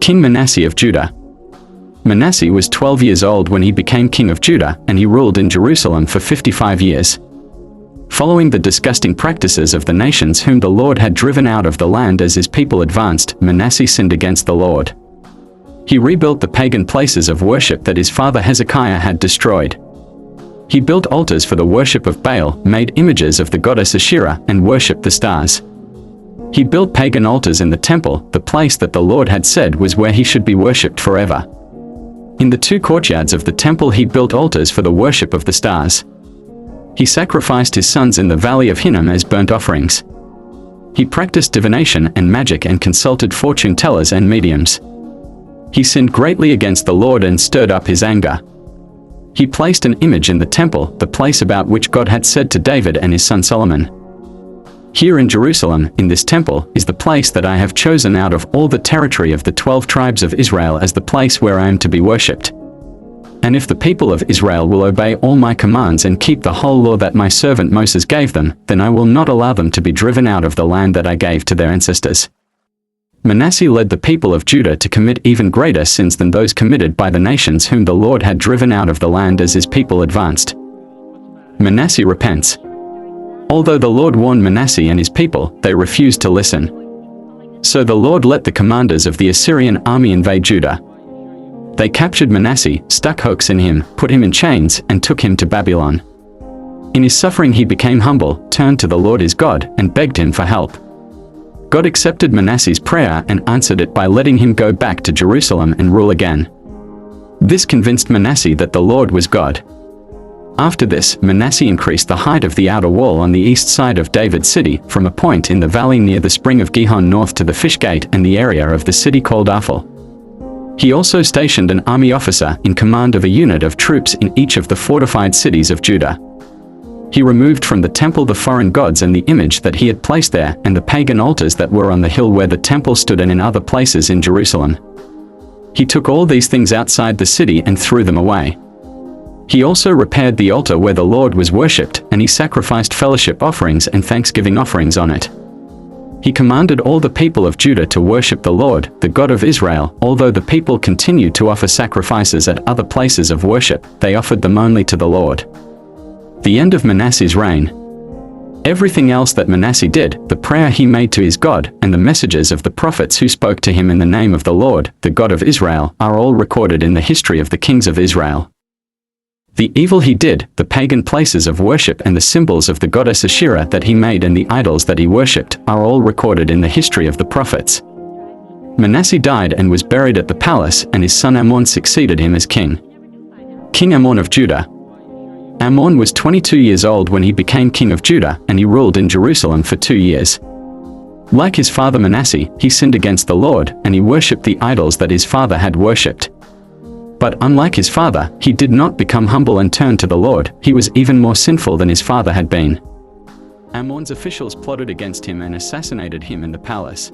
King Manasseh of Judah. Manasseh was 12 years old when he became king of Judah, and he ruled in Jerusalem for 55 years. Following the disgusting practices of the nations whom the Lord had driven out of the land as his people advanced, Manasseh sinned against the Lord. He rebuilt the pagan places of worship that his father Hezekiah had destroyed. He built altars for the worship of Baal, made images of the goddess Asherah, and worshipped the stars. He built pagan altars in the temple, the place that the Lord had said was where he should be worshipped forever. In the two courtyards of the temple he built altars for the worship of the stars. He sacrificed his sons in the valley of Hinnom as burnt offerings. He practiced divination and magic and consulted fortune tellers and mediums. He sinned greatly against the Lord and stirred up his anger. He placed an image in the temple, the place about which God had said to David and his son Solomon, "Here in Jerusalem, in this temple, is the place that I have chosen out of all the territory of the 12 tribes of Israel as the place where I am to be worshipped. And if the people of Israel will obey all my commands and keep the whole law that my servant Moses gave them, then I will not allow them to be driven out of the land that I gave to their ancestors." Manasseh led the people of Judah to commit even greater sins than those committed by the nations whom the Lord had driven out of the land as his people advanced. Manasseh repents. Although the Lord warned Manasseh and his people, they refused to listen. So the Lord let the commanders of the Assyrian army invade Judah. They captured Manasseh, stuck hooks in him, put him in chains, and took him to Babylon. In his suffering he became humble, turned to the Lord his God, and begged him for help. God accepted Manasseh's prayer and answered it by letting him go back to Jerusalem and rule again. This convinced Manasseh that the Lord was God. After this, Manasseh increased the height of the outer wall on the east side of David's city, from a point in the valley near the spring of Gihon north to the fish gate and the area of the city called Aphel. He also stationed an army officer in command of a unit of troops in each of the fortified cities of Judah. He removed from the temple the foreign gods and the image that he had placed there, and the pagan altars that were on the hill where the temple stood and in other places in Jerusalem. He took all these things outside the city and threw them away. He also repaired the altar where the Lord was worshipped, and he sacrificed fellowship offerings and thanksgiving offerings on it. He commanded all the people of Judah to worship the Lord, the God of Israel. Although the people continued to offer sacrifices at other places of worship, they offered them only to the Lord. The end of Manasseh's reign. Everything else that Manasseh did, the prayer he made to his God, and the messages of the prophets who spoke to him in the name of the Lord, the God of Israel, are all recorded in the history of the kings of Israel. The evil he did, the pagan places of worship and the symbols of the goddess Asherah that he made and the idols that he worshipped, are all recorded in the history of the prophets. Manasseh died and was buried at the palace, and his son Amon succeeded him as king. King Amon of Judah. Amon was 22 years old when he became king of Judah, and he ruled in Jerusalem for 2 years. Like his father Manasseh, he sinned against the Lord, and he worshipped the idols that his father had worshipped. But unlike his father, he did not become humble and turn to the Lord. He was even more sinful than his father had been. Amon's officials plotted against him and assassinated him in the palace.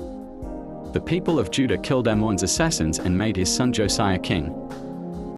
The people of Judah killed Amon's assassins and made his son Josiah king.